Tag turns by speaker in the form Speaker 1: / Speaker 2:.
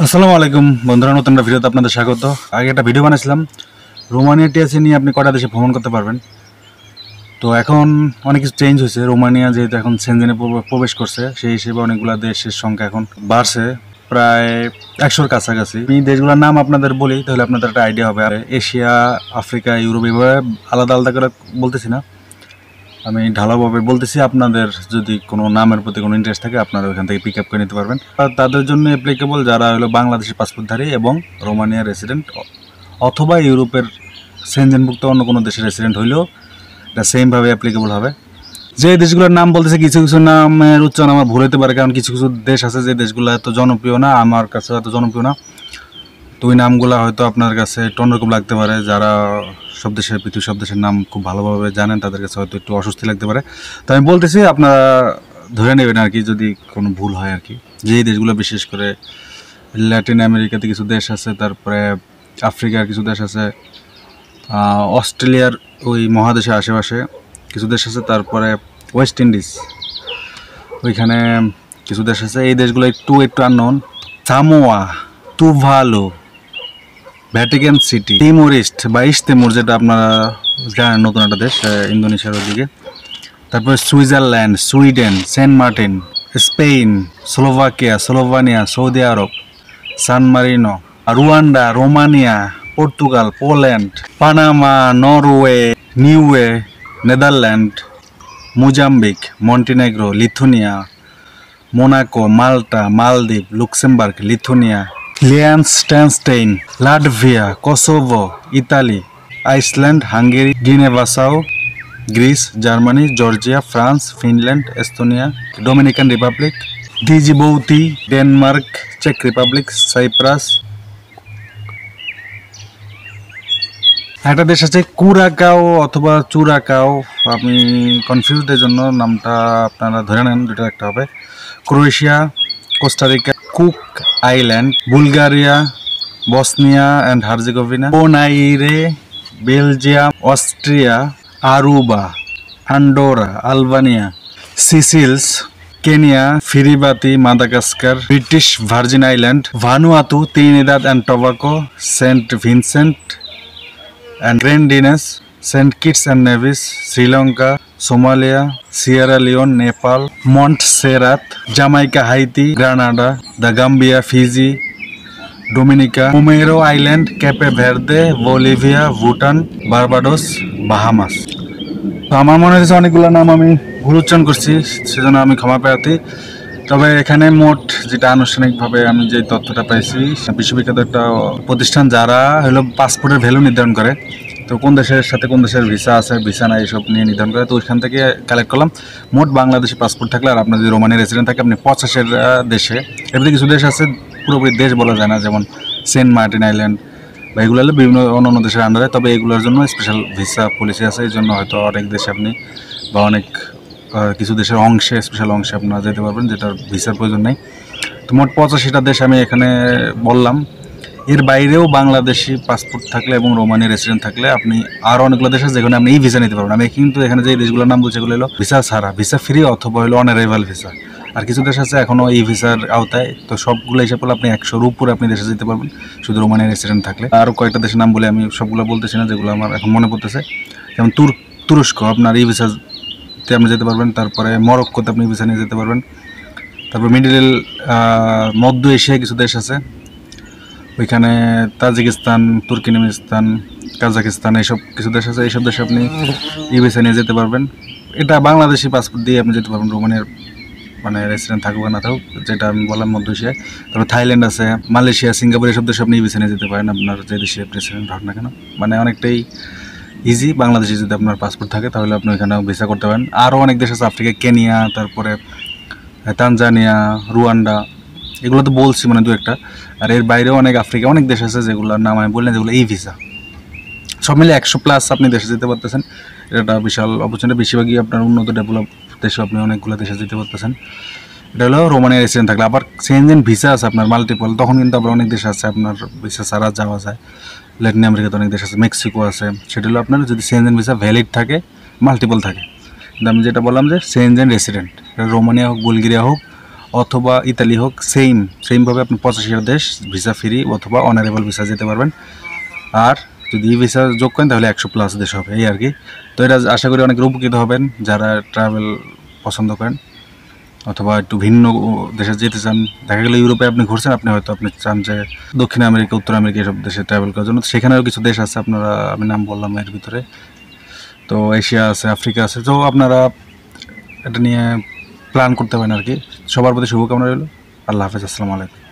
Speaker 1: আসসালামু আলাইকুম বন্ধুরা, নতুন একটা ভিডিওতে আপনাদের স্বাগত। আগে একটা ভিডিও বানাইছিলাম রোমানিয়া টিএসি নিয়ে আপনি কটা দেশে ভ্রমণ করতে পারবেন। তো এখন অনেক কিছু চেঞ্জ হয়েছে। রোমানিয়া যেহেতু এখন সেনজেনে প্রবেশ করছে, সেই হিসেবে অনেকগুলো দেশের সংখ্যা এখন বাড়ছে, প্রায় 100-র কাছাকাছি। আমি দেশগুলোর নাম আপনাদের বলি, তাহলে আপনাদের একটা আইডিয়া হবে। এশিয়া, আফ্রিকা, ইউরোপ, এভাবে আলাদা আলাদা করে বলতেছি না, আমি ঢালাওভাবে বলতেছি। আপনাদের যদি কোনো নামের প্রতি কোনো ইন্টারেস্ট থাকে, আপনারা ওইখান থেকে পিক আপ করে নিতে পারবেন। আর তাদের জন্য অ্যাপ্লিকেবল যারা হলো বাংলাদেশি পাসপোর্টধারী এবং রোমানিয়ার রেসিডেন্ট, অথবা ইউরোপের সেনজেনভুক্ত অন্য কোনো দেশের রেসিডেন্ট হইলেও এটা সেমভাবে অ্যাপ্লিকেবল হবে। যে দেশগুলোর নাম বলতেছে, কিছু কিছু নামের উচ্চারণ আমার ভুল হতে পারে, কারণ কিছু কিছু দেশ আছে যে দেশগুলো এত জনপ্রিয় না, আমার কাছে এত জনপ্রিয় না। তো ওই নামগুলো হয়তো আপনার কাছে একটু অন্যরকম লাগতে পারে। যারা সব দেশের, পৃথিবীর সব দেশের নাম খুব ভালোভাবে জানেন, তাদের কাছে হয়তো একটু অস্বস্তি লাগতে পারে। তো আমি বলতেছি, আপনারা ধরে নেবেন আর কি, যদি কোনো ভুল হয় আর কি। যেই দেশগুলো, বিশেষ করে ল্যাটিন আমেরিকাতে কিছু দেশ আছে, তারপরে আফ্রিকার কিছু দেশ আছে, অস্ট্রেলিয়ার ওই মহাদেশের আশেপাশে কিছু দেশ আছে, তারপরে ওয়েস্ট ইন্ডিজ ওইখানে কিছু দেশ আছে। এই দেশগুলো একটু একটু unknown. Samoa, Tuvalu, Vatican City, Timor East বা ইস্ট তিমুর, যেটা আপনারা জানেন নতুন একটা দেশ ইন্দোনেশিয়ার ওদিকে। তারপরে Switzerland, Sweden, Saint Martin, Spain, Slovakia, Slovenia, Saudi Arab, San Marino, Rwanda, Romania, Portugal, Poland, Panama, Norway, Niue, Netherland, Mozambique, Montenegro, Lithuania, Monaco, Malta, Maldives, Luxembourg, Lithuania, Liechtenstein, Latvia, Kosovo, Italy, Iceland, Hungary, Guinea Bissau, Greece, Germany, Georgia, France, Finland, Estonia, Dominican Republic, Djibouti, Denmark, চেক Republic, cypress. একটা দেশ আছে Curacao অথবা চুরাকাও, আমি confused, এর জন্য নামটা আপনারা ধরে নেন, দুটো একটা হবে। Croatia, Costa Rica, Cook Island, Bulgaria, Bosnia and Herzegovina, Bonaire, Belgium, Austria, Aruba, Andorra, Albania, Seychelles, Kenya, Kiribati, Madagascar, British Virgin Island, Vanuatu, Trinidad and Tobago, Saint Vincent and Grenadines, Saint Kitts and Nevis, Sri Lanka, Somalia, Sierra Leone, Nepal, Montserrat, Jamaica, Haiti, Grenada, the Gambia, Fiji, Dominica, Comoro Island, Cape Verde, Bolivia, Bhutan, Barbados, Bahamas. তো আমার মনে হচ্ছে অনেকগুলো নাম আমি ভুল উচ্চারণ করছি, সেজন্য আমি ক্ষমা প্রার্থী। তবে এখানে মোট যেটা আনুষ্ঠানিকভাবে আমি যে তথ্যটা পাইছি, বিশ্ববিখ্যাত একটা প্রতিষ্ঠান যারা হলো পাসপোর্টের ভ্যালু নির্ধারণ করে, তো কোন দেশের সাথে কোন দেশের ভিসা আছে, ভিসা নাই, এসব নিয়ে নির্ধারণ করে। তো ওইখান থেকে কালেক্ট করলাম মোট বাংলাদেশি পাসপোর্ট থাকলে, আর আপনার যদি রোমানিয়া রেসিডেন্ট থাকে, আপনি 85 দেশে, এমনি কিছু দেশ আছে পুরোপুরি দেশ বলা যায় না, যেমন সেন্ট মার্টিন আইল্যান্ড বা এগুলো হলে বিভিন্ন অন্য দেশের আন্ডারে। তবে এগুলোর জন্য স্পেশাল ভিসা পলিসি আছে, এই জন্য হয়তো অনেক দেশে আপনি বা অনেক কিছু দেশের অংশে, স্পেশাল অংশে আপনারা যেতে পারবেন, যেটার ভিসার প্রয়োজন নেই। তো মোট 85টা দেশ আমি এখানে বললাম। এর বাইরেও বাংলাদেশি পাসপোর্ট থাকলে এবং রোমানিয়া রেসিডেন্ট থাকলে আপনি আরও অনেকগুলো দেশ আছে যেখানে আপনি এই ভিসা নিতে পারবেন। আমি কিন্তু এখানে যে দেশগুলোর নাম বলছি এগুলো হলো ভিসা ছাড়া, ভিসা ফ্রি অথবা হলো অনারাইভাল ভিসা। আর কিছু দেশ আছে এখনও এই ভিসার আওতায়। তো সবগুলো হিসাব করলে আপনি 100-র উপরে আপনি দেশে যেতে পারবেন শুধু রোমানিয়া রেসিডেন্ট থাকলে। আরও কয়েকটা দেশের নাম বলে, আমি সবগুলো বলতেছি না, যেগুলো আমার এখন মনে পড়তেছে। যেমন তুরস্ক, আপনার এই ভিসাতে আপনি যেতে পারবেন। তারপরে মরক্কোতে আপনি ভিসা নিয়ে যেতে পারবেন। তারপর মধ্য এশিয়ায় কিছু দেশ আছে, ওইখানে তাজিকিস্তান, তুর্কমেনিস্তান, কাজাকিস্তান, এইসব কিছু দেশ আছে। এইসব দেশে আপনি এই ভিসা নিয়ে যেতে পারবেন। এটা বাংলাদেশি পাসপোর্ট দিয়ে আপনি যেতে পারবেন, রোমানিয়ার মানে রেসিডেন্ট থাকুক না থাকুক, যেটা আমি বললাম মধ্য এশিয়ায়। তারপর থাইল্যান্ড আছে, মালয়েশিয়া, সিঙ্গাপুর, এইসব দেশে আপনি এই ভিসা নিয়ে যেতে পারেন, আপনার যে দেশে রেসিডেন্ট হোক না কেন। মানে অনেকটাই ইজি। বাংলাদেশে যদি আপনার পাসপোর্ট থাকে তাহলে আপনি ওইখানে ভিসা করতে পারেন। আরও অনেক দেশ আছে আফ্রিকা, কেনিয়া, তারপরে তানজানিয়া, রুয়ান্ডা, এগুলো তো বলছি মানে দু একটা। আর এর বাইরেও অনেক আফ্রিকা অনেক দেশ আছে যেগুলোর নাম আমি বললেন, যেগুলো এই ভিসা। সব মিলে 100+ আপনি দেশে যেতে পারতেছেন। এটা বিশাল অপরচুনিটি। বেশিরভাগই আপনার উন্নত ডেভেলপ দেশে আপনি অনেকগুলো দেশে যেতে পারতেছেন। এটা হলো রোমানিয়া রেসিডেন্ট থাকলে। আবার সেনজেন ভিসা আছে আপনার মাল্টিপল, তখন কিন্তু আবার অনেক দেশ আছে আপনার ভিসা ছাড়া যাওয়া যায়। ল্যাটিন আমেরিকাতে অনেক দেশ আছে, মেক্সিকো আছে। সেটা হলো আপনার যদি সেনজেন ভিসা ভ্যালিড থাকে, মাল্টিপল থাকে। কিন্তু আমি যেটা বললাম যে সেনজেন রেসিডেন্ট, রোমানিয়া হোক, বুলগেরিয়া হোক, অথবা ইতালি হোক, সেমভাবে আপনি 85টা দেশ ভিসা ফ্রি অথবা অনারেবল ভিসা যেতে পারবেন। আর যদি ই ভিসা যোগ করেন তাহলে 100+ দেশ হবে, এই আর কি। তো এটা আশা করি অনেক উপকৃত হবেন যারা ট্রাভেল পছন্দ করেন অথবা একটু ভিন্ন দেশে যেতে চান। দেখা গেলো ইউরোপে আপনি ঘুরছেন, আপনি চান যে দক্ষিণ আমেরিকা, উত্তর আমেরিকা এসব দেশে ট্রাভেল করার জন্য। সেখানেও কিছু দেশ আছে আপনারা, আমি নাম বললাম এর ভিতরে। তো এশিয়া আছে, আফ্রিকা আছে। তো আপনারা এটা নিয়ে প্ল্যান করতে পারেন আর কি। সবার প্রতি শুভকামনা রইল। আল্লাহ হাফেজ, আসসালামু আলাইকুম।